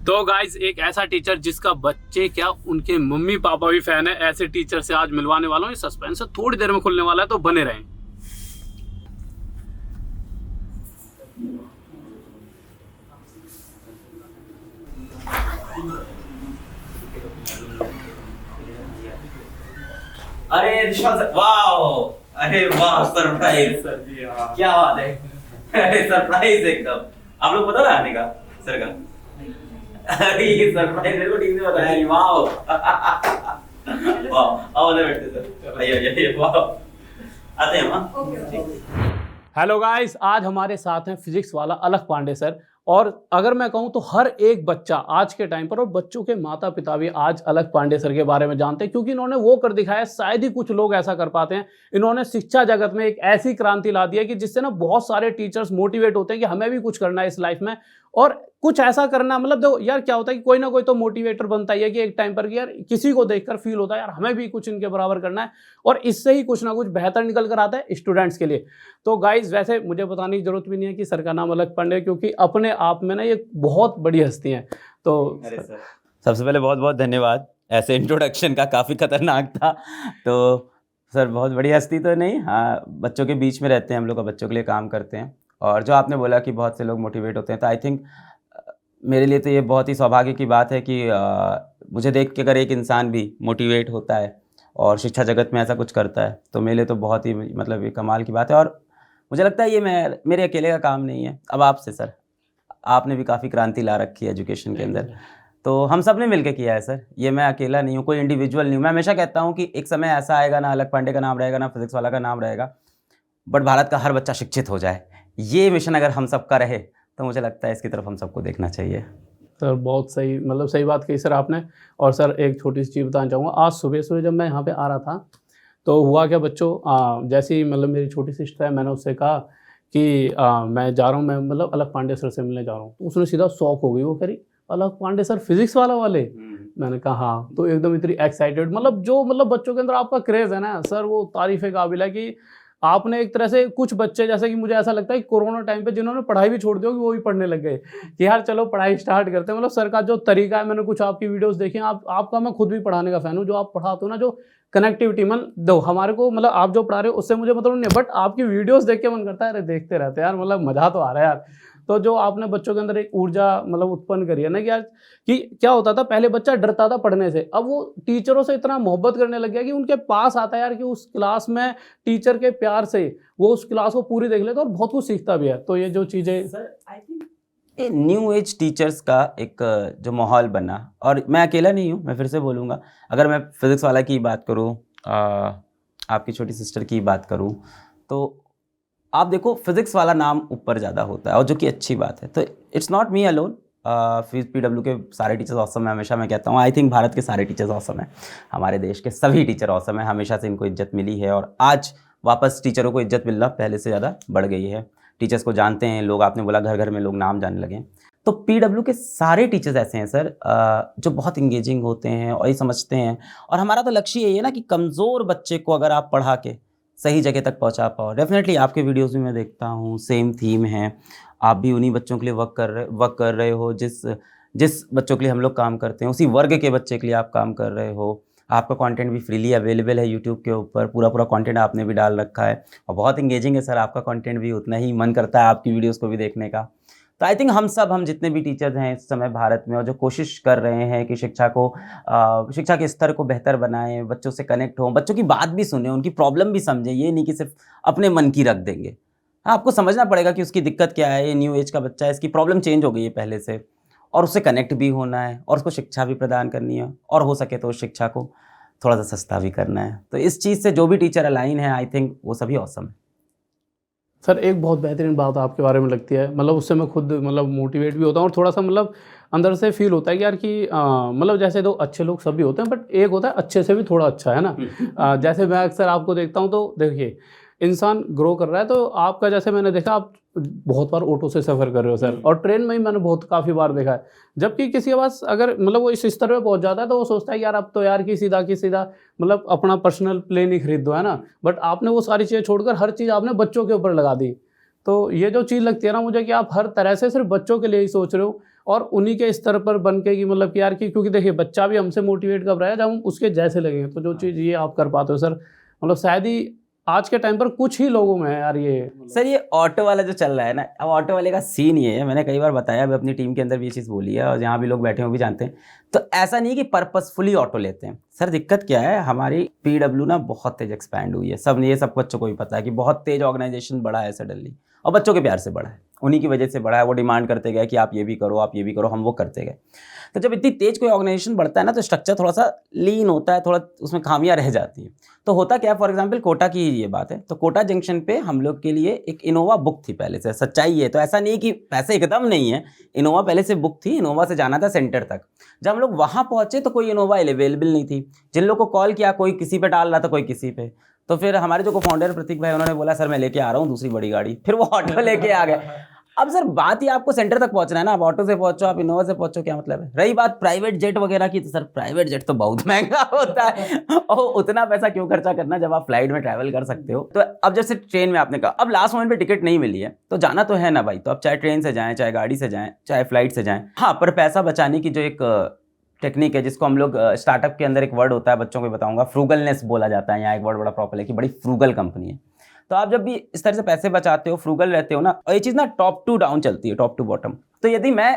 तो गाइज एक ऐसा टीचर जिसका बच्चे क्या उनके मम्मी पापा भी फैन है, ऐसे टीचर से आज मिलवाने वाला हूँ। ये सस्पेंस थोड़ी देर में खुलने वाला है, तो बने रहें। अरे ऋषभ सर, वाह! अरे वाह, सरप्राइज सर जी, क्या बात है। अरे सरप्राइज एकदम। आप लोग पता था आने का सर का? अरे ये सरप्राइज मेरे को ठीक से बताया नहीं। वाह वाह, आओ ना बैठते सर। आइए वाह, आते हैं हम। हेलो गाइस, आज हमारे साथ हैं फिजिक्स वाला अलख पांडे सर। और अगर मैं कहूं तो हर एक बच्चा आज के टाइम पर और बच्चों के माता पिता भी आज अलख पांडे सर के बारे में जानते हैं, क्योंकि इन्होंने वो कर दिखाया, शायद ही कुछ लोग ऐसा कर पाते हैं। इन्होंने शिक्षा जगत में एक ऐसी क्रांति ला दी है कि जिससे ना बहुत सारे टीचर्स मोटिवेट होते हैं कि हमें भी कुछ करना है इस लाइफ में और कुछ ऐसा करना। मतलब देखो यार, क्या होता है कि कोई ना कोई तो मोटिवेटर बनता ही है कि एक टाइम पर कि यार किसी को देखकर फील होता है यार हमें भी कुछ इनके बराबर करना है, और इससे ही कुछ ना कुछ बेहतर निकल कर आता है स्टूडेंट्स के लिए। तो गाइज वैसे मुझे बताने की जरूरत भी नहीं है कि सर का नाम अलख पांडे है, क्योंकि अपने आप में ना ये बहुत बड़ी हस्ती हैं। तो अरे सर, सबसे पहले बहुत बहुत धन्यवाद। ऐसे इंट्रोडक्शन का काफ़ी खतरनाक था। तो सर बहुत बड़ी हस्ती तो नहीं, हाँ बच्चों के बीच में रहते हैं हम लोग, बच्चों के लिए काम करते हैं। और जो आपने बोला कि बहुत से लोग मोटिवेट होते हैं, तो आई थिंक मेरे लिए तो ये बहुत ही सौभाग्य की बात है कि मुझे देख के अगर एक इंसान भी मोटिवेट होता है और शिक्षा जगत में ऐसा कुछ करता है, तो मेरे लिए तो बहुत ही मतलब ये कमाल की बात है। और मुझे लगता है ये मेरे अकेले का काम नहीं है। अब आपसे सर, आपने भी काफ़ी क्रांति ला रखी है एजुकेशन के अंदर, तो हम सब ने मिलकर किया है सर। ये मैं अकेला नहीं हूँ, कोई इंडिविजुअल नहीं हूँ। मैं हमेशा कहता हूँ कि एक समय ऐसा आएगा ना अलख पांडे का नाम रहेगा ना फिजिक्स वाला का नाम रहेगा, बट भारत का हर बच्चा शिक्षित हो जाए। ये मिशन अगर हम सबका रहे तो मुझे लगता है इसकी तरफ हम सबको देखना चाहिए। सर बहुत सही, मतलब सही बात कही सर आपने। और सर एक छोटी सी चीज़ बताना चाहूँगा। आज सुबह सुबह जब मैं यहाँ पे आ रहा था तो हुआ क्या बच्चों, जैसे ही मतलब मेरी छोटी सिस्टर है, मैंने उससे कहा कि मैं जा रहा हूँ, मैं मतलब अलख पांडे सर से मिलने जा रहा हूँ। तो उसने सीधा शॉक हो गई, वो कह रही अलख पांडे सर फिजिक्स वाला वाले? मैंने कहा हाँ। तो एकदम इतनी एक्साइटेड, मतलब जो मतलब बच्चों के अंदर आपका क्रेज़ है ना सर, वो तारीफ़ काबिल है कि आपने एक तरह से कुछ बच्चे, जैसे कि मुझे ऐसा लगता है कि कोरोना टाइम पे जिन्होंने पढ़ाई भी छोड़ दी होगी वो भी पढ़ने लग गए कि यार चलो पढ़ाई स्टार्ट करते हैं। मतलब सर का जो तरीका है, मैंने कुछ आपकी वीडियोस देखी हैं, आपका मैं खुद भी पढ़ाने का फ़ैन हूँ। जो आप पढ़ाते हो ना, जो कनेक्टिविटी, मन दो हमारे को, मतलब आप जो पढ़ा रहे हो उससे मुझे मतलब नहीं है, बट आपकी वीडियोस देख के मन करता है अरे देखते रहते हैं यार, मतलब मज़ा तो आ रहा है यार। तो जो आपने बच्चों के अंदर एक ऊर्जा मतलब उत्पन्न करी है ना कि यार, कि क्या होता था पहले बच्चा डरता था पढ़ने से, अब वो टीचरों से इतना मोहब्बत करने लग गया कि उनके पास आता है यार, कि उस क्लास में टीचर के प्यार से वो उस क्लास को पूरी देख लेता है और बहुत कुछ सीखता भी है। तो ये जो चीज़ें सर आई थिंक ये न्यू एज टीचर्स का एक जो माहौल बना, और मैं अकेला नहीं हूँ, मैं फिर से बोलूँगा। अगर मैं फिज़िक्स वाला की बात करूँ, आपकी छोटी सिस्टर की बात करूँ, तो आप देखो फिज़िक्स वाला नाम ऊपर ज़्यादा होता है, और जो कि अच्छी बात है। तो it's not me alone, PW के सारे टीचर्स ऑसम है, हमेशा मैं कहता हूँ। आई थिंक भारत के सारे टीचर्स ऑसम है, हमारे देश के सभी टीचर ऑसम है, हमेशा से इनको इज्जत मिली है, और आज वापस टीचरों को इज्जत मिलना पहले से ज़्यादा बढ़ गई है। टीचर्स को जानते हैं लोग, आपने बोला घर घर में लोग नाम जानने लगे हैं। तो पीडब्ल्यू के सारे टीचर्स ऐसे हैं सर, जो बहुत इंगेजिंग होते हैं और ये समझते हैं। और हमारा तो लक्ष्य यही है ना कि कमज़ोर बच्चे को अगर आप पढ़ा के सही जगह तक पहुंचा पाओ। डेफिनेटली आपके वीडियोस भी मैं देखता हूँ, सेम थीम है। आप भी उन्हीं बच्चों के लिए वर्क कर रहे हो जिस बच्चों के लिए हम लोग काम करते हैं, उसी वर्ग के बच्चे के लिए आप काम कर रहे हो। आपका कंटेंट भी फ्रीली अवेलेबल है यूट्यूब के ऊपर, पूरा कंटेंट आपने भी डाल रखा है और बहुत इंगेजिंग है सर। आपका कंटेंट भी उतना ही मन करता है आपकी वीडियोस को भी देखने का। तो आई थिंक हम जितने भी टीचर्स हैं इस समय भारत में, और जो कोशिश कर रहे हैं कि शिक्षा के स्तर को बेहतर बनाएं, बच्चों से कनेक्ट हों, बच्चों की बात भी सुने, उनकी प्रॉब्लम भी समझें, ये नहीं कि सिर्फ अपने मन की रख देंगे। हाँ, आपको समझना पड़ेगा कि उसकी दिक्कत क्या है। ये न्यू एज का बच्चा है, इसकी प्रॉब्लम चेंज हो गई है पहले से, और उससे कनेक्ट भी होना है, और उसको शिक्षा भी प्रदान करनी है, और हो सके तो उस शिक्षा को थोड़ा सा सस्ता भी करना है। तो इस चीज़ से जो भी टीचर अलाइन है, आई थिंक वो सभी ऑसम है। सर एक बहुत बेहतरीन बात आपके बारे में लगती है, मतलब उससे मैं खुद मतलब मोटिवेट भी होता हूँ और थोड़ा सा मतलब अंदर से फील होता है कि यार कि मतलब जैसे तो अच्छे लोग सभी होते हैं, बट एक होता है अच्छे से भी थोड़ा अच्छा, है ना। जैसे मैं अक्सर आपको देखता हूँ तो देखिए इंसान ग्रो कर रहा है, तो आपका जैसे मैंने देखा आप बहुत बार ऑटो से सफ़र कर रहे हो सर, और ट्रेन में ही मैंने बहुत काफ़ी बार देखा है। जबकि किसी के पास अगर मतलब वो इस स्तर पे पहुंच जाता है तो वो सोचता है यार अब तो यार की सीधा मतलब अपना पर्सनल प्लेन ही खरीद दो, है ना। बट आपने वो सारी चीज़ें छोड़कर हर चीज़ आपने बच्चों के ऊपर लगा दी। तो ये जो चीज़ लगती है ना मुझे कि आप हर तरह से सिर्फ बच्चों के लिए ही सोच रहे हो, और उन्हीं के स्तर पर बन के कि मतलब कि यार कि क्योंकि देखिए बच्चा भी हमसे मोटिवेट कर रहा है जब हम उसके जैसे लगेंगे, तो जो चीज़ ये आप कर पाते हो सर, मतलब शायद ही आज के टाइम पर कुछ ही लोगों में है यार ये। सर ये ऑटो वाला जो चल रहा है ना, अब ऑटो वाले का सीन ये है, मैंने कई बार बताया, मैं अपनी टीम के अंदर भी ये चीज़ बोली है और जहाँ भी लोग बैठे हैं वो भी जानते हैं। तो ऐसा नहीं कि पर्पसफुली ऑटो लेते हैं सर। दिक्कत क्या है, हमारी PW ना बहुत तेज एक्सपैंड हुई है, सब बच्चों को भी पता है कि बहुत तेज ऑर्गेनाइजेशन बढ़ा है सडनली, और बच्चों के प्यार से बढ़ा है, उन्हीं की वजह से बढ़ा है। वो डिमांड करते गए कि आप ये भी करो, आप ये भी करो, हम वो करते गए। तो जब इतनी तेज कोई ऑर्गेनाइजेशन बढ़ता है ना, तो स्ट्रक्चर थोड़ा सा लीन होता है, थोड़ा उसमें खामियां रह जाती हैं। तो होता क्या है, फॉर एग्जांपल कोटा की ये बात है, तो कोटा जंक्शन पे हम लोग के लिए एक इनोवा बुक थी पहले से, सच्चाई है। तो ऐसा नहीं कि पैसे एकदम नहीं है, इनोवा पहले से बुक थी, इनोवा से जाना था सेंटर तक। जब हम लोग वहाँ पहुँचे तो कोई इनोवा अवेलेबल नहीं थी। जिन लोग को कॉल किया, कोई किसी पे डाल रहा था, कोई किसी पे। तो फिर हमारे जो को फाउंडर प्रतीक भाई, उन्होंने बोला सर मैं लेके आ रहा हूँ दूसरी बड़ी गाड़ी, फिर वो ऑटो लेके आ गए। अब सर बात ही आपको सेंटर तक पहुंचना है ना, आप ऑटो से पहुंचो, आप इनोवा से पहुंचो, क्या मतलब है। रही बात प्राइवेट जेट वगैरह की, तो सर प्राइवेट जेट तो बहुत महंगा होता है, और उतना पैसा क्यों खर्चा करना जब आप फ्लाइट में ट्रैवल कर सकते हो। तो अब जैसे ट्रेन में आपने कहा, अब लास्ट मोमेंट पे टिकट नहीं मिली है, तो जाना तो है ना भाई, तो आप चाहे ट्रेन से जाएं, चाहे गाड़ी से जाएं, चाहे फ्लाइट से जाएं। हाँ, पर पैसा बचाने की जो एक टेक्निक है, जिसको हम लोग स्टार्टअप के अंदर एक वर्ड होता है, बच्चों को बताऊंगा, फ्रूगलनेस बोला जाता है। यहाँ एक वर्ड बड़ा प्रॉपर है कि बड़ी फ्रूगल कंपनी है। तो आप जब भी इस तरह से पैसे बचाते हो, फ्रूगल रहते हो ना, और ये चीज़ ना टॉप टू डाउन चलती है, टॉप टू बॉटम। तो यदि मैं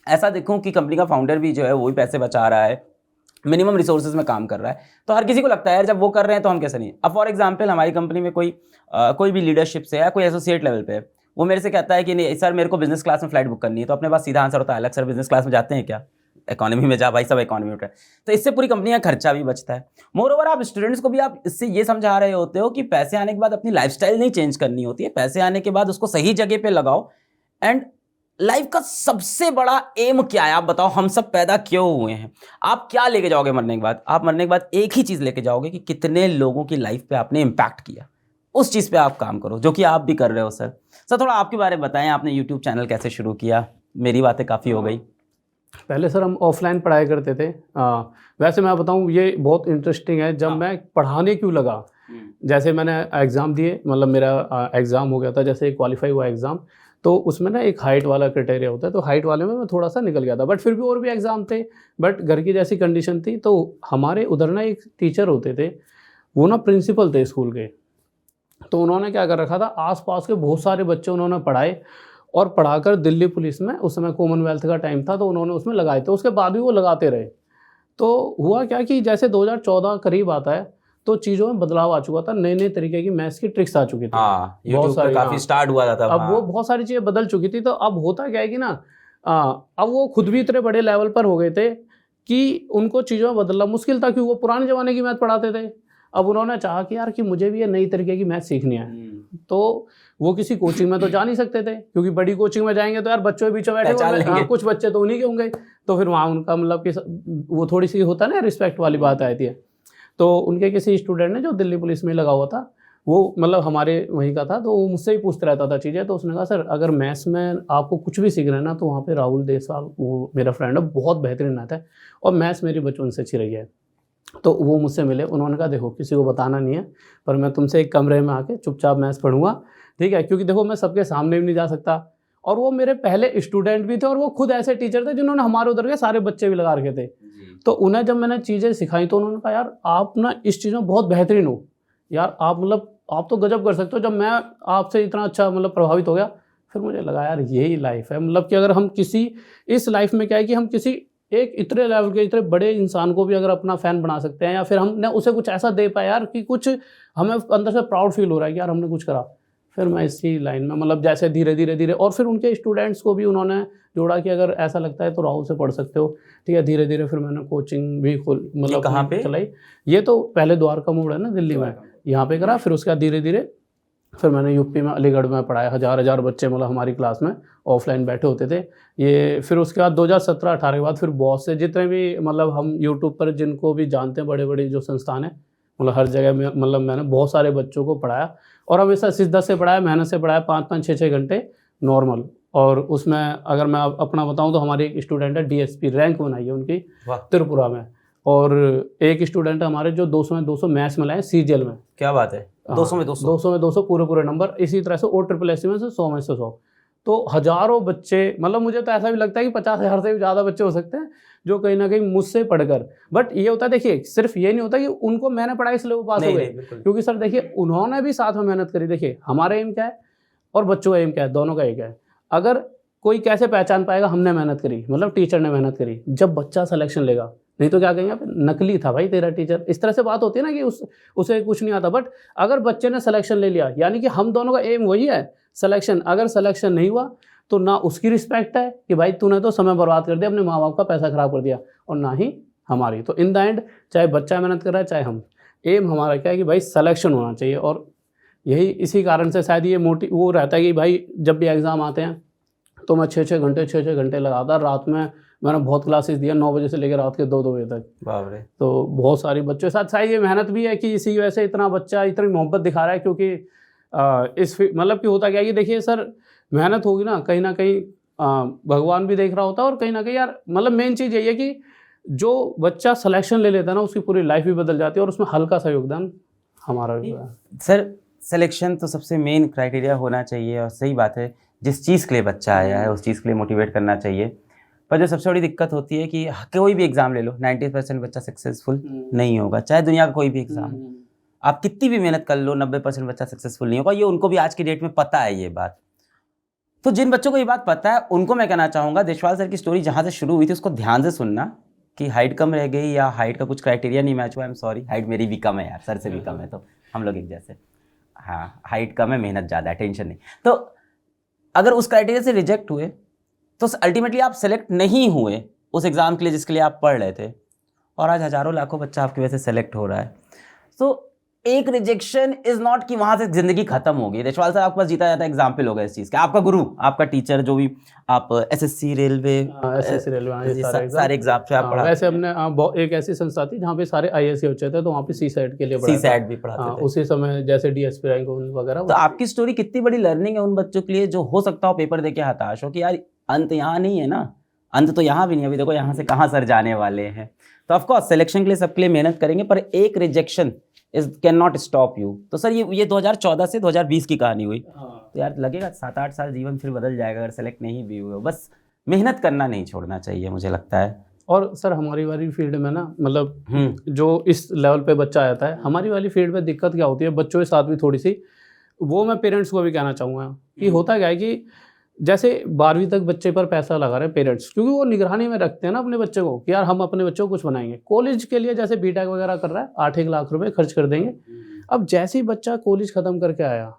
ऐसा देखूं कि कंपनी का फाउंडर भी जो है वो भी पैसे बचा रहा है, मिनिमम रिसोर्सेज में काम कर रहा है, तो हर किसी को लगता है यार जब वो कर रहे हैं तो हम कैसे नहीं। अब फॉर एग्जांपल हमारी कंपनी में कोई भी लीडरशिप से है, कोई एसोसिएट लेवल पे है, वो मेरे से कहता है कि नहीं सर मेरे को बिजनेस क्लास में फ्लाइट बुक करनी है, तो अपने पास सीधा आंसर होता है अलग, सर बिजनेस क्लास में जाते हैं क्या, इकोनॉमी में जा भाई, सब इकोनॉमी में। तो इससे पूरी कंपनी का खर्चा भी बचता है। मोर ओवर आप स्टूडेंट्स को भी आप इससे ये समझा रहे होते हो कि पैसे आने के बाद अपनी लाइफस्टाइल नहीं चेंज करनी होती है, पैसे आने के बाद उसको सही जगह पे लगाओ। एंड लाइफ का सबसे बड़ा एम क्या है, आप बताओ, हम सब पैदा क्यों हुए हैं, आप क्या लेके जाओगे मरने के बाद? आप मरने के बाद एक ही चीज़ लेके जाओगे कि कितने लोगों की लाइफ पे आपने इम्पैक्ट किया। उस चीज़ पे आप काम करो, जो कि आप भी कर रहे हो। सर थोड़ा आपके बारे में बताएं, आपने यूट्यूब चैनल कैसे शुरू किया? मेरी बातें काफ़ी हो गई। पहले सर हम ऑफलाइन पढ़ाई करते थे। वैसे मैं बताऊं ये बहुत इंटरेस्टिंग है, जब मैं पढ़ाने क्यों लगा। जैसे मैंने एग्ज़ाम दिए, मतलब मेरा एग्ज़ाम हो गया था, जैसे क्वालिफाई हुआ एग्ज़ाम, तो उसमें ना एक हाइट वाला क्राइटेरिया होता है, तो हाइट वाले में मैं थोड़ा सा निकल गया था, बट फिर भी और भी एग्ज़ाम थे, बट घर की जैसी कंडीशन थी। तो हमारे उधर ना एक टीचर होते थे, वो ना प्रिंसिपल थे स्कूल के। तो उन्होंने क्या कर रखा था, आसपास के बहुत सारे बच्चे उन्होंने पढ़ाए, और पढ़ाकर दिल्ली पुलिस में, उस समय कॉमनवेल्थ का टाइम था, तो उन्होंने उसमें लगाए थे। उसके बाद भी वो लगाते रहे। तो हुआ क्या कि जैसे 2014 करीब आता है, तो चीज़ों में बदलाव आ चुका था, नए नए तरीके की मैथ्स की ट्रिक्स आ चुकी थी। हाँ, यूट्यूब पे काफ़ी स्टार्ट हुआ था तब। अब वो बहुत सारी चीज़ें बदल चुकी थी। तो अब होता क्या है कि ना, अब वो खुद भी इतने बड़े लेवल पर हो गए थे कि उनको चीज़ों में बदलना मुश्किल था, क्योंकि वो पुराने ज़माने की मैथ पढ़ाते थे। अब उन्होंने चाहा कि यार कि मुझे भी ये नई तरीके की मैथ सीखनी है। तो वो किसी कोचिंग में तो जा नहीं सकते थे, क्योंकि बड़ी कोचिंग में जाएंगे तो यार बच्चों के बीच में बैठे होंगे, कुछ बच्चे तो उन्हीं के होंगे, तो फिर वहाँ उनका मतलब कि वो थोड़ी सी होता है ना, रिस्पेक्ट वाली बात आती है। तो उनके किसी स्टूडेंट ने, जो दिल्ली पुलिस में लगा हुआ था, वो मतलब हमारे वहीं का था, तो वो मुझसे ही पूछता रहता था चीज़ें। तो उसने कहा सर अगर मैथ्स में आपको कुछ भी सीखना है ना, तो वहाँ पे राहुल देसवाल, वो मेरा फ्रेंड है, बहुत बेहतरीन मैथ है, और मैथ्स मेरी बचपन से अच्छी रही है। तो वो मुझसे मिले, उन्होंने कहा देखो किसी को बताना नहीं है, पर मैं तुमसे एक कमरे में आके चुपचाप मैथ्स पढ़ूंगा, ठीक है, क्योंकि देखो मैं सबके सामने भी नहीं जा सकता। और वो मेरे पहले स्टूडेंट भी थे, और वो खुद ऐसे टीचर थे जिन्होंने हमारे उधर के सारे बच्चे भी लगा रखे थे। तो उन्हें जब मैंने चीज़ें सिखाई, तो उन्होंने कहा यार आप ना इस चीज़ में बहुत बेहतरीन हो, यार आप मतलब आप तो गजब कर सकते हो। जब मैं आपसे इतना अच्छा मतलब प्रभावित हो गया, फिर मुझे लगा यार यही लाइफ है, मतलब कि अगर हम किसी, इस लाइफ में क्या है कि हम किसी एक इतने लेवल के, इतने बड़े इंसान को भी अगर अपना फ़ैन बना सकते हैं, या फिर हमने उसे कुछ ऐसा दे पाया यार कि कुछ हमें अंदर से प्राउड फील हो रहा है कि यार हमने कुछ करा। फिर मैं इसी लाइन में, मतलब जैसे धीरे धीरे और फिर उनके स्टूडेंट्स को भी उन्होंने जोड़ा कि अगर ऐसा लगता है तो राहुल से पढ़ सकते हो, ठीक है। धीरे धीरे फिर मैंने कोचिंग भी मतलब कहाँ पे चलाई। ये तो पहले द्वारका मोड़ है ना दिल्ली में, यहाँ पे करा। फिर उसके बाद धीरे धीरे फिर मैंने यूपी में, अलीगढ़ में पढ़ाया। हज़ार बच्चे मतलब हमारी क्लास में ऑफलाइन बैठे होते थे ये। फिर उसके बाद 2017-18 के बाद फिर बहुत से जितने भी मतलब हम यूट्यूब पर जिनको भी जानते हैं, बड़े बड़े जो संस्थान हैं, मतलब हर जगह में, मतलब मैंने बहुत सारे बच्चों को पढ़ाया, और हमेशा शिद्दत से पढ़ाया, मेहनत से पढ़ाया, 5-5, 6-6 घंटे नॉर्मल। और उसमें अगर मैं अपना बताऊं तो हमारी एक स्टूडेंट है, DSP रैंक बनाई है उनकी त्रिपुरा में, और एक स्टूडेंट है हमारे जो 200 में 200 मैथ्स में लाए CGL में। क्या बात है, 200 में 200 200 में 200 पूरे नंबर। इसी तरह से OSSC में से 100 में से 100। तो हज़ारों बच्चे, मतलब मुझे तो ऐसा भी लगता है कि 50,000 से भी ज़्यादा बच्चे हो सकते हैं जो कहीं ना कहीं मुझसे पढ़कर, बट ये होता है, देखिए सिर्फ ये नहीं होता कि उनको मैंने पढ़ाई इसलिए वो पास हो नहीं गए, नहीं बिल्कुल क्योंकि सर देखिए उन्होंने भी साथ में मेहनत करी। देखिए हमारा एम क्या है और बच्चों का एम क्या है, दोनों का एक है। अगर कोई कैसे पहचान पाएगा हमने मेहनत करी, मतलब टीचर ने मेहनत करी, जब बच्चा सिलेक्शन लेगा। नहीं तो क्या कहेंगे आप, नकली था भाई तेरा टीचर, इस तरह से बात होती है ना कि उसे कुछ नहीं आता। बट अगर बच्चे ने सिलेक्शन ले लिया, यानी कि हम दोनों का एम वही है सिलेक्शन। अगर सिलेक्शन नहीं हुआ तो ना उसकी रिस्पेक्ट है कि भाई तूने तो समय बर्बाद कर दिया, अपने माँ बाप का पैसा खराब कर दिया, और ना ही हमारी। तो इन द एंड चाहे बच्चा मेहनत कर रहा है चाहे हम, एम हमारा क्या है कि भाई सिलेक्शन होना चाहिए। और यही इसी कारण से शायद ये वो रहता है कि भाई जब भी एग्ज़ाम आते हैं तो मैं 6-6 घंटे लगातार रात में मैंने बहुत क्लासेस दिया, 9 बजे से लेकर रात के 2-2 बजे तक। बाप रे। तो बहुत सारी बच्चों के साथ शायद ये मेहनत भी है कि इसी वजह से इतना बच्चा इतनी मोहब्बत दिखा रहा है, क्योंकि मतलब कि होता क्या है कि देखिए सर, मेहनत होगी ना कहीं भगवान भी देख रहा होता है, और कहीं ना कहीं यार मतलब मेन चीज़ यही है कि जो बच्चा सिलेक्शन ले लेता है ना उसकी पूरी लाइफ भी बदल जाती है, और उसमें हल्का सा योगदान हमारा भी है। सर सिलेक्शन तो सबसे मेन क्राइटेरिया होना चाहिए, और सही बात है जिस चीज़ के लिए बच्चा आया है उस चीज़ के लिए मोटिवेट करना चाहिए। पर जो सबसे बड़ी दिक्कत होती है कि कोई भी एग्ज़ाम ले लो, 90% बच्चा सक्सेसफुल नहीं होगा, चाहे दुनिया का कोई भी एग्ज़ाम, आप कितनी भी मेहनत कर लो 90% बच्चा सक्सेसफुल नहीं होगा। ये उनको भी आज की डेट में पता है ये बात। तो जिन बच्चों को ये बात पता है उनको मैं कहना चाहूँगा, देशपाल सर की स्टोरी जहाँ से शुरू हुई थी उसको ध्यान से सुनना, कि हाइट कम रह गई या हाइट का कुछ क्राइटेरिया नहीं मैच हुआ। आई एम सॉरी, हाइट मेरी भी कम है यार, सर से भी कम है, तो हम लोग एक जैसे। हाँ, हाइट कम है, मेहनत ज़्यादा है, टेंशन नहीं। तो अगर उस क्राइटेरिया से रिजेक्ट हुए तो अल्टीमेटली आप सेलेक्ट नहीं हुए उस एग्ज़ाम के लिए जिसके लिए आप पढ़ रहे थे, और आज हज़ारों लाखों बच्चा आपकी वजह से सेलेक्ट हो रहा है। तो एक रिजेक्शन इज नॉट कि वहां से जिंदगी खत्म हो गई। देशपाल सर आपके पास जीता जाता एग्जाम्पल होगा इस चीज़ का, आपका गुरु, आपका टीचर, जो भी आप एसएससी रेलवे सारे एग्जाम से आप पढ़ा। वैसे हमने एक ऐसी संस्था थी जहाँ पे सारे आईएएस के बच्चे थे, तो वहाँ पे सी सेट के लिए सी सेट भी पढ़ाते थे उसी समय, जैसे डीएसपी रैंक वगैरह। तो आपकी स्टोरी कितनी बड़ी लर्निंग है उन बच्चों के लिए जो हो सकता हो पेपर देके हताश हो कि यार अंत यहाँ नहीं है ना, अंत तो यहाँ भी नहीं, अभी देखो यहाँ से कहाँ सर जाने वाले हैं। तो ऑफकोर्स सिलेक्शन के लिए सबके लिए मेहनत करेंगे, पर एक rejection is can not stop you. तो सर ये 2014 से 2020 की कहानी हुई। तो यार लगेगा 7-8 साल जीवन फिर बदल जाएगा अगर सेलेक्ट नहीं भी हुए। बस मेहनत करना नहीं छोड़ना चाहिए मुझे लगता है। और सर हमारी वाली फील्ड में ना, मतलब जो इस लेवल पे बच्चा आ जाता है, हमारी वाली फील्ड में दिक्कत क्या होती है बच्चों के साथ भी थोड़ी सी, वो मैं पेरेंट्स को भी कहना चाहूँगा कि होता क्या है कि जैसे 12वीं तक बच्चे पर पैसा लगा रहे हैं पेरेंट्स, क्योंकि वो निगरानी में रखते हैं ना अपने बच्चे को कि यार हम अपने बच्चों को कुछ बनाएंगे। कॉलेज के लिए जैसे बीटेक वगैरह कर रहा है 8-1 लाख रुपए खर्च कर देंगे। अब जैसे ही बच्चा कॉलेज ख़त्म करके आया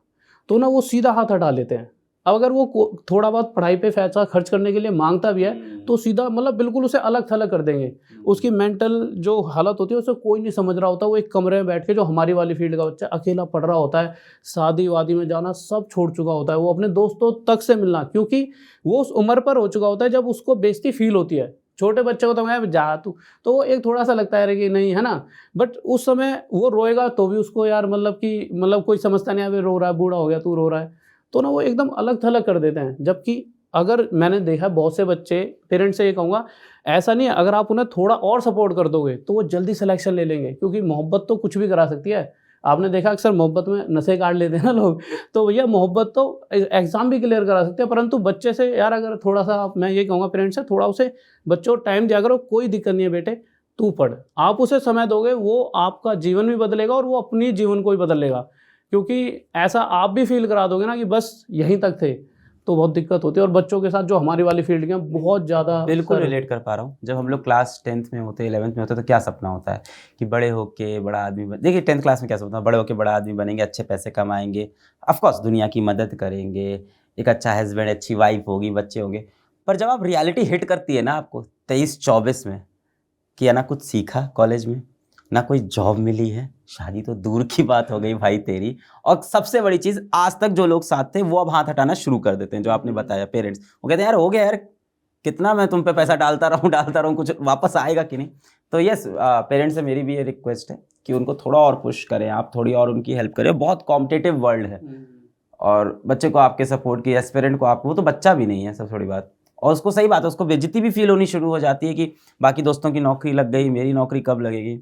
तो ना वो सीधा हाथ हटा लेते हैं। अब अगर वो थोड़ा बहुत पढ़ाई पे पैसा खर्च करने के लिए मांगता भी है तो सीधा मतलब बिल्कुल उसे अलग थलग कर देंगे। उसकी मेंटल जो हालत होती है उसे कोई नहीं समझ रहा होता। वो एक कमरे में बैठ के, जो हमारी वाली फील्ड का बच्चा अकेला पढ़ रहा होता है, शादी वादी में जाना सब छोड़ चुका होता है, वो अपने दोस्तों तक से मिलना, क्योंकि वो उस उम्र पर हो चुका होता है जब उसको बेइज्जती फील होती है। छोटे बच्चे को तो मैं जा तू, तो वो एक थोड़ा सा लगता है कि नहीं है ना, बट उस समय वो रोएगा तो भी उसको यार मतलब कोई समझता नहीं है, रो रहा है, बूढ़ा हो गया तू रो रहा है, तो ना वो एकदम अलग थलग कर देते हैं। जबकि अगर मैंने देखा बहुत से बच्चे, पेरेंट्स से ये कहूँगा ऐसा नहीं है, अगर आप उन्हें थोड़ा और सपोर्ट कर दोगे तो वो जल्दी सिलेक्शन ले लेंगे, क्योंकि मोहब्बत तो कुछ भी करा सकती है। आपने देखा अक्सर मोहब्बत में नशे काट लेते हैं ना लोग, तो भैया मोहब्बत तो एग्ज़ाम भी क्लियर करा सकते हैं, परंतु बच्चे से यार अगर थोड़ा सा, मैं ये कहूँगा पेरेंट्स से, थोड़ा उसे बच्चों को टाइम दिया करो। कोई दिक्कत नहीं है बेटे, तू पढ़, आप उसे समय दोगे वो आपका जीवन भी बदलेगा और वो अपनी जीवन को भी बदल लेगा। क्योंकि ऐसा आप भी फील करा दोगे ना कि बस यहीं तक थे, तो बहुत दिक्कत होती है। और बच्चों के साथ जो हमारी वाली फील्ड के बहुत ज़्यादा, बिल्कुल रिलेट कर पा रहा हूँ। जब हम लोग क्लास 10th में होते, 11th में होते, तो क्या सपना होता है कि बड़े होके बड़ा आदमी देखिए 10th क्लास में क्या सपना, बड़े होके बड़ा आदमी बनेंगे, अच्छे पैसे कमाएंगे, ऑफकोर्स दुनिया की मदद करेंगे, एक अच्छा हस्बैंड, अच्छी वाइफ होगी, बच्चे होंगे। पर जब आप रियलिटी हिट करती है ना आपको 23-24 में, कि है ना कुछ सीखा कॉलेज में, ना कोई जॉब मिली है, शादी तो दूर की बात हो गई भाई तेरी, और सबसे बड़ी चीज़ आज तक जो लोग साथ थे वो अब हाथ हटाना शुरू कर देते हैं। जो आपने बताया पेरेंट्स, वो कहते हैं यार हो गया यार, कितना मैं तुम पे पैसा डालता रहूँ, कुछ वापस आएगा कि नहीं। तो यस, पेरेंट्स से मेरी भी ये रिक्वेस्ट है कि उनको थोड़ा और पुश करें, आप थोड़ी और उनकी हेल्प करें। बहुत कॉम्पिटिटिव वर्ल्ड है और बच्चे को आपके सपोर्ट की, एस्पिरेंट को आपको, वो तो बच्चा भी नहीं है सब थोड़ी बात, और उसको सही बात है, उसको बेइज्जती भी फील होनी शुरू हो जाती है कि बाकी दोस्तों की नौकरी लग गई, मेरी नौकरी कब लगेगी।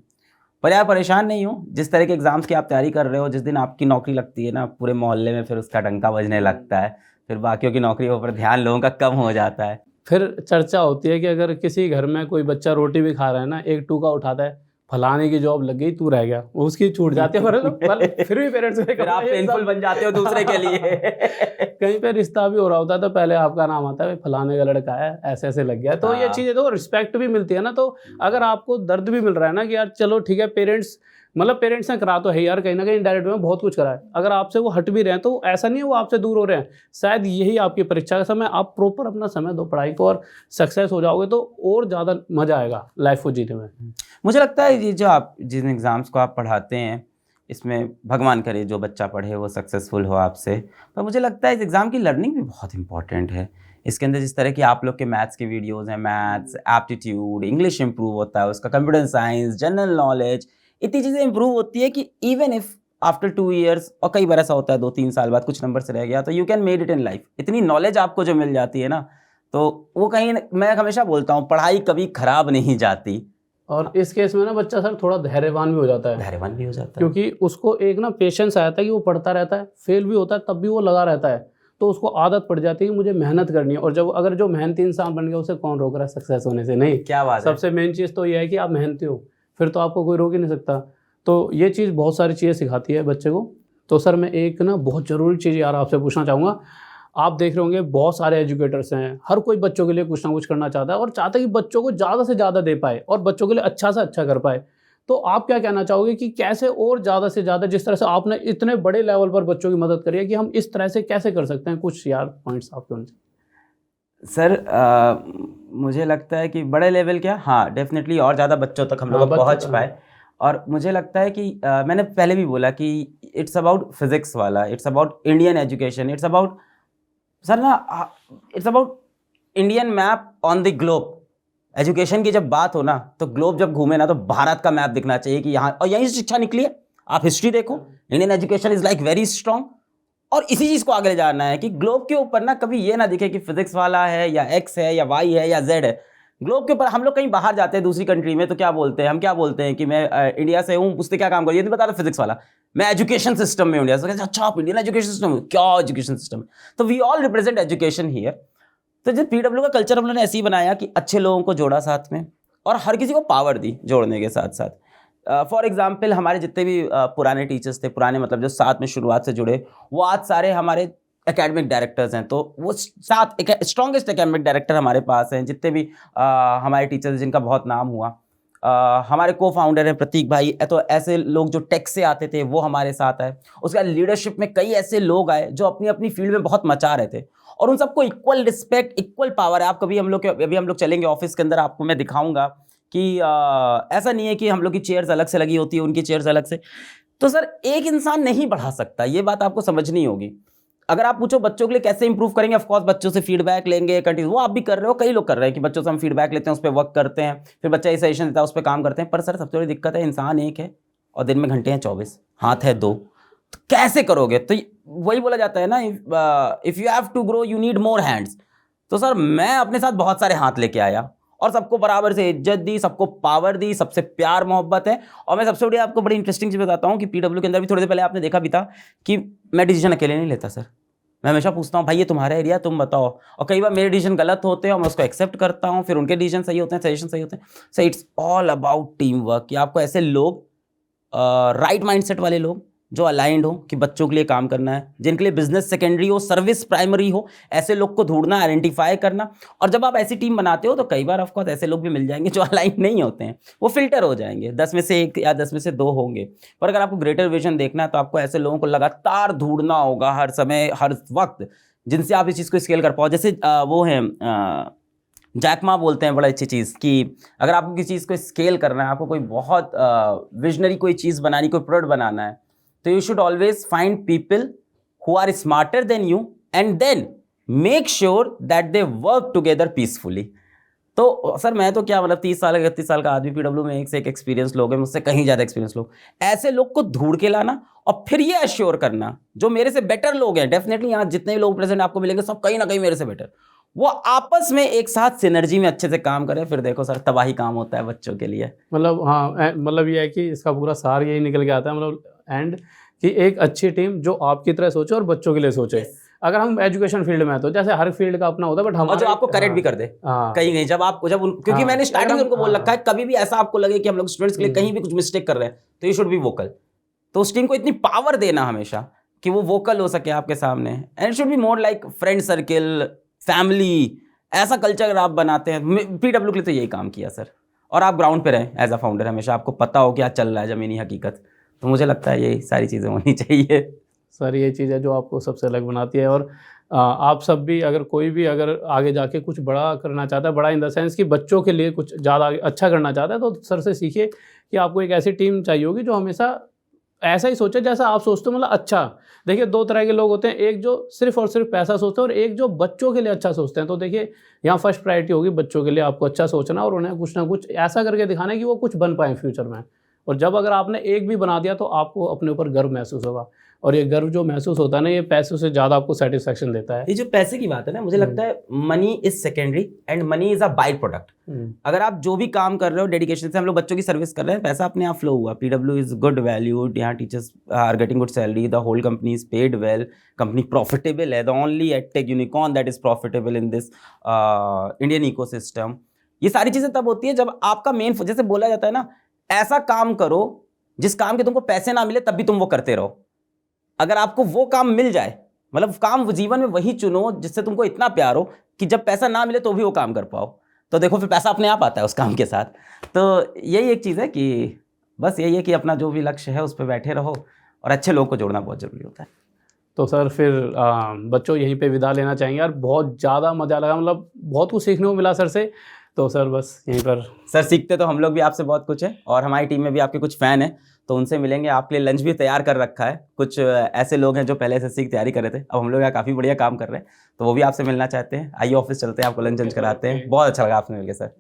पर यार परेशान नहीं हो, जिस तरह के एग्जाम्स की आप तैयारी कर रहे हो, जिस दिन आपकी नौकरी लगती है ना, पूरे मोहल्ले में फिर उसका डंका बजने लगता है। फिर बाकियों की नौकरियों पर ध्यान लोगों का कम हो जाता है। फिर चर्चा होती है कि अगर किसी घर में कोई बच्चा रोटी भी खा रहा है ना, एक टूका उठाता है, फलाने की जॉब लग गई, तू रह गया, उसकी छूट जाती है, पर फिर भी पेरेंट्स फिर आप पेनफुल बन जाते हो दूसरे के लिए। कहीं पे रिश्ता भी हो रहा होता है तो पहले आपका नाम आता है, भाई फलाने का लड़का है, ऐसे ऐसे लग गया। तो ये चीज़ें तो रिस्पेक्ट भी मिलती है ना। तो अगर आपको दर्द भी मिल रहा है ना कि यार चलो ठीक है, पेरेंट्स ने करा तो है यार, कहीं ना कहीं डायरेक्ट में बहुत कुछ करा है, अगर आपसे वो हट भी रहे हैं तो ऐसा नहीं है वो आपसे दूर हो रहे हैं, शायद यही आपकी परीक्षा का समय, आप प्रॉपर अपना समय दो पढ़ाई को और सक्सेस हो जाओगे तो और ज़्यादा मज़ा आएगा लाइफ को जीने में। मुझे लगता है ये जो आप जिन एग्ज़ाम्स को आप पढ़ाते हैं, इसमें भगवान करे जो बच्चा पढ़े वो सक्सेसफुल हो आपसे, पर मुझे लगता है इस एग्ज़ाम की लर्निंग भी बहुत इंपॉर्टेंट है। इसके अंदर जिस तरह की आप लोग के मैथ्स के वीडियोज़ हैं, मैथ्स, एप्टीट्यूड, इंग्लिश इंप्रूव होता है, उसका कंप्यूटर साइंस, जनरल नॉलेज, इतनी चीज़ें इंप्रूव होती है कि इवन इफ आफ्टर 2 ईयर्स, और कई बार ऐसा होता है 2-3 साल बाद कुछ नंबर से रह गया, तो you can made it in life. इतनी नॉलेज आपको जो मिल जाती है ना, तो वो कहीं मैं हमेशा बोलता हूँ पढ़ाई कभी खराब नहीं जाती। और इस केस में ना बच्चा सर थोड़ा धैर्यवान भी हो जाता है, धैर्यवान भी हो जाता है, क्योंकि उसको एक ना पेशेंस आया था कि वो पढ़ता रहता है, फेल भी होता है तब भी वो लगा रहता है, तो उसको आदत पड़ जाती है कि मुझे मेहनत करनी है। और जब अगर जो मेहनती इंसान बन गया उसे कौन रोक रहा है सक्सेस होने से? नहीं। क्या बात है। सबसे मेन चीज़ तो ये है कि आप मेहनती हो, फिर तो आपको कोई रोक ही नहीं सकता। तो ये चीज़ बहुत सारी चीज़ें सिखाती है बच्चे को। तो सर मैं एक ना बहुत ज़रूरी चीज़ यार आपसे पूछना चाहूँगा, आप देख रहे होंगे बहुत सारे एजुकेटर्स हैं, हर कोई बच्चों के लिए कुछ ना कुछ करना चाहता है और चाहता है कि बच्चों को ज़्यादा से ज़्यादा दे पाए और बच्चों के लिए अच्छा से अच्छा कर पाए। तो आप क्या कहना चाहोगे कि कैसे और ज़्यादा से ज़्यादा, जिस तरह से आपने इतने बड़े लेवल पर बच्चों की मदद करी है, कि हम इस तरह से कैसे कर सकते हैं? कुछ यार पॉइंट्स आपके उनसे। सर मुझे लगता है कि बड़े लेवल क्या, हाँ डेफिनेटली और ज़्यादा बच्चों तक हम लोग पहुँच पाए। और मुझे लगता है कि मैंने पहले भी बोला कि इट्स अबाउट फिजिक्स वाला, it's about Indian education, it's about sir ना, it's about Indian map on the globe. Education की जब बात हो ना, तो ग्लोब जब घूमे ना तो भारत का मैप दिखना चाहिए कि यहाँ, और यहीं से शिक्षा निकली है। आप हिस्ट्री देखो, Indian education is like very strong, और इसी चीज़ को आगे ले जाना है कि ग्लोब के ऊपर ना कभी ये ना दिखे कि फिजिक्स वाला है या एक्स है या वाई है या जेड है। ग्लोब के ऊपर हम लोग कहीं बाहर जाते हैं दूसरी कंट्री में तो क्या बोलते हैं, हम क्या बोलते हैं कि मैं इंडिया से हूँ, उससे क्या काम करिए, नहीं बता रहा फिजिक्स वाला, मैं एजुकेशन सिस्टम में इंडिया से। अच्छा आप इंडियन एजुकेशन सिस्टम, क्या एजुकेशन सिस्टम है? तो we all represent education here. तो जब पीडब्ल्यू का कल्चर हम लोगों ने ऐसे ही बनाया कि अच्छे लोगों को जोड़ा साथ में और हर किसी को पावर दी जोड़ने के साथ साथ। फॉर एग्जाम्पल हमारे जितने भी पुराने टीचर्स थे, पुराने मतलब जो साथ में शुरुआत से जुड़े, वो आज सारे हमारे एकेडमिक डायरेक्टर्स हैं। तो वो 7 स्ट्रॉन्गेस्ट एकेडमिक डायरेक्टर हमारे पास हैं, जितने भी हमारे टीचर्स जिनका बहुत नाम हुआ। हमारे को फाउंडर हैं प्रतीक भाई, तो ऐसे लोग जो टेक से आते थे वो हमारे साथ आए। उसके बाद लीडरशिप में कई ऐसे लोग आए जो अपनी अपनी फील्ड में बहुत मचा रहे थे, और उन सबको इक्वल रिस्पेक्ट, इक्वल पावर है। आप कभी अभी हम लोग चलेंगे ऑफिस के अंदर, आपको मैं दिखाऊंगा कि ऐसा नहीं है कि हम लोग की चेयर्स अलग से लगी होती है, उनकी चेयर्स अलग से। तो सर एक इंसान नहीं बढ़ा सकता, ये बात आपको समझनी होगी। अगर आप पूछो बच्चों के लिए कैसे इंप्रूव करेंगे, ऑफ कोर्स बच्चों से फीडबैक लेंगे कंटिन्यू, वो आप भी कर रहे हो, कई लोग कर रहे हैं कि बच्चों से हम फीडबैक लेते हैं, उस पर वर्क करते हैं, फिर बच्चा ये सजेशन देता है, उस पर काम करते हैं। पर सर सबसे बड़ी दिक्कत है, इंसान एक है और दिन में घंटे हैं 24, हाथ है 2, तो कैसे करोगे? तो वही बोला जाता है ना, if you have to grow you need more hands. तो सर मैं अपने साथ बहुत सारे हाथ लेके आया और सबको बराबर से इज्जत दी, सबको पावर दी, सबसे प्यार मोहब्बत है। और मैं सबसे बड़ी आपको बड़ी इंटरेस्टिंग चीज़ बताता हूँ कि पीडब्ल्यू के अंदर भी थोड़ी देर पहले आपने देखा भी था कि मैं डिसीजन अकेले नहीं लेता सर। मैं हमेशा पूछता हूँ भाई ये तुम्हारा एरिया, तुम बताओ। और कई बार मेरे डिसीजन गलत होते हैं और मैं उसको एक्सेप्ट करता हूँ, फिर उनके डिसीजन सही होते हैं, सजेशन सही होते हैं। So it's all about team work, कि आपको ऐसे लोग, राइट माइंडसेट वाले लोग जो अलाइंड हो कि बच्चों के लिए काम करना है, जिनके लिए बिजनेस सेकेंडरी हो, सर्विस प्राइमरी हो, ऐसे लोग को ढूंढना, आइडेंटिफाई करना। और जब आप ऐसी टीम बनाते हो तो कई बार ऑफकोर्स ऐसे लोग भी मिल जाएंगे जो अलाइंड नहीं होते हैं, वो फिल्टर हो जाएंगे, 10 में से 1 या 10 में से 2 होंगे। पर अगर आपको ग्रेटर विजन देखना है तो आपको ऐसे लोगों को लगातार ढूंढना होगा हर समय, हर वक्त, जिनसे आप इस चीज़ को स्केल कर पाओ। जैसे वो हैं जैक मा बोलते हैं बड़ा अच्छी चीज़ कि अगर आपको किसी चीज़ को स्केल करना है, आपको कोई बहुत विजनरी कोई चीज़ बनानी, कोई प्रोडक्ट बनाना है, तो you should always find people who are smarter than you and then make sure that they work together peacefully. तो सर मैं तो क्या मतलब 30 साल 31 साल का आदमी, पीडब्ल्यू में एक से एक एक्सपीरियंस लोग हैं, मुझसे कहीं ज़्यादा एक्सपीरियंस लोग, ऐसे लोग को ढूंढ के लाना और फिर ये अश्योर करना जो मेरे से बेटर लोग हैं, डेफिनेटली यहाँ जितने भी लोग प्रेजेंट आपको मिलेंगे सब कहीं ना कहीं मेरे से बेटर, वो आपस में एक साथ सिनर्जी में अच्छे से काम करें। फिर देखो सर तबाही काम होता है बच्चों के लिए। मतलब हाँ, मतलब ये है कि इसका पूरा सार यही निकल के आता है, मतलब एंड कि एक अच्छी टीम जो आपकी तरह सोचे और बच्चों के लिए सोचे। अगर हम एजुकेशन फील्ड में हैं, तो जैसे हर फील्ड का अपना होता है, बट और जो हमारे आपको करेक्ट भी कर दे हाँ कहीं नहीं, क्योंकि हाँ, मैंने स्टार्टिंग में अगर उनको बोल हाँ, रखा है, कभी भी ऐसा आपको लगे कि हम लोग स्टूडेंट्स के लिए कहीं भी कुछ मिस्टेक कर रहे हैं तो यू शुड बी वोकल। तो उस टीम को इतनी पावर देना हमेशा कि वो वोकल हो सके आपके सामने, and it should be more like friend circle, family, ऐसा कल्चर अगर आप बनाते हैं। पीडब्ल्यू के लिए तो यही काम किया सर, और आप ग्राउंड पे रहें एज अ फाउंडर, हमेशा आपको पता हो क्या चल रहा है ज़मीनी हकीकत। तो मुझे लगता है यही सारी चीज़ें होनी चाहिए। सर ये चीज़ है जो आपको सबसे अलग बनाती है। और आप सब भी अगर कोई भी अगर आगे जाके कुछ बड़ा करना चाहता है, बड़ा इन द सेंस कि बच्चों के लिए कुछ ज़्यादा अच्छा करना चाहता है, तो सर से सीखिए कि आपको एक ऐसी टीम चाहिए होगी जो हमेशा ऐसा ही सोचे जैसा आप सोचते हो, मतलब अच्छा। देखिए 2 तरह के लोग होते हैं, एक जो सिर्फ और सिर्फ पैसा सोचते हैं और एक जो बच्चों के लिए अच्छा सोचते हैं। तो देखिए यहाँ फर्स्ट प्रायोरिटी होगी बच्चों के लिए आपको अच्छा सोचना और उन्हें कुछ ना कुछ ऐसा करके दिखाना है कि वो कुछ बन पाएँ फ्यूचर में। और जब अगर आपने एक भी बना दिया तो आपको अपने ऊपर गर्व महसूस होगा, और ये गर्व जो महसूस होता है ना, ये पैसों से ज़्यादा आपको सेटिस्फेक्शन देता है। ये जो पैसे की बात है ना, मुझे लगता है money is secondary and money is a by product. अगर आप जो भी काम कर रहे हो डेडिकेशन से, हम लोग बच्चों की सर्विस कर रहे हैं, पैसा अपने आप फ्लो हुआ। पीडब्ल्यू इज गुड वैल्यूड, यहाँ teachers are getting good salary, the whole company is paid well, company profitable है, the only edtech unicorn that is profitable in this Indian ecosystem. ये सारी चीज़ें तब होती है जब आपका मेन, जैसे बोला जाता है ना, ऐसा काम करो जिस काम के तुमको पैसे ना मिले तब भी तुम वो करते रहो। अगर आपको वो काम मिल जाए, मतलब काम जीवन में वही चुनो जिससे तुमको इतना प्यार हो कि जब पैसा ना मिले तो भी वो काम कर पाओ, तो देखो फिर पैसा अपने आप आता है उस काम के साथ। तो यही एक चीज़ है कि बस यही है कि अपना जो भी लक्ष्य है उस पर बैठे रहो, और अच्छे लोग को जोड़ना बहुत ज़रूरी होता है। तो सर फिर बच्चों यहीं पे विदा लेना चाहेंगे यार, बहुत ज़्यादा मज़ा लगा, मतलब बहुत कुछ सीखने को मिला सर से। तो सर बस यहीं पर सर सीखते तो हम लोग भी आपसे बहुत कुछ है, और हमारी टीम में भी आपके कुछ फ़ैन हैं, तो उनसे मिलेंगे। आपके लिए लंच भी तैयार कर रखा है, कुछ ऐसे लोग हैं जो पहले एसएससी की तैयारी कर रहे थे, अब हम लोग यहाँ काफ़ी बढ़िया काम कर रहे हैं, तो वो भी आपसे मिलना चाहते हैं। आइए ऑफिस चलते हैं, आपको लंच कराते हैं। बहुत अच्छा लगा आपसे मिलकर सर।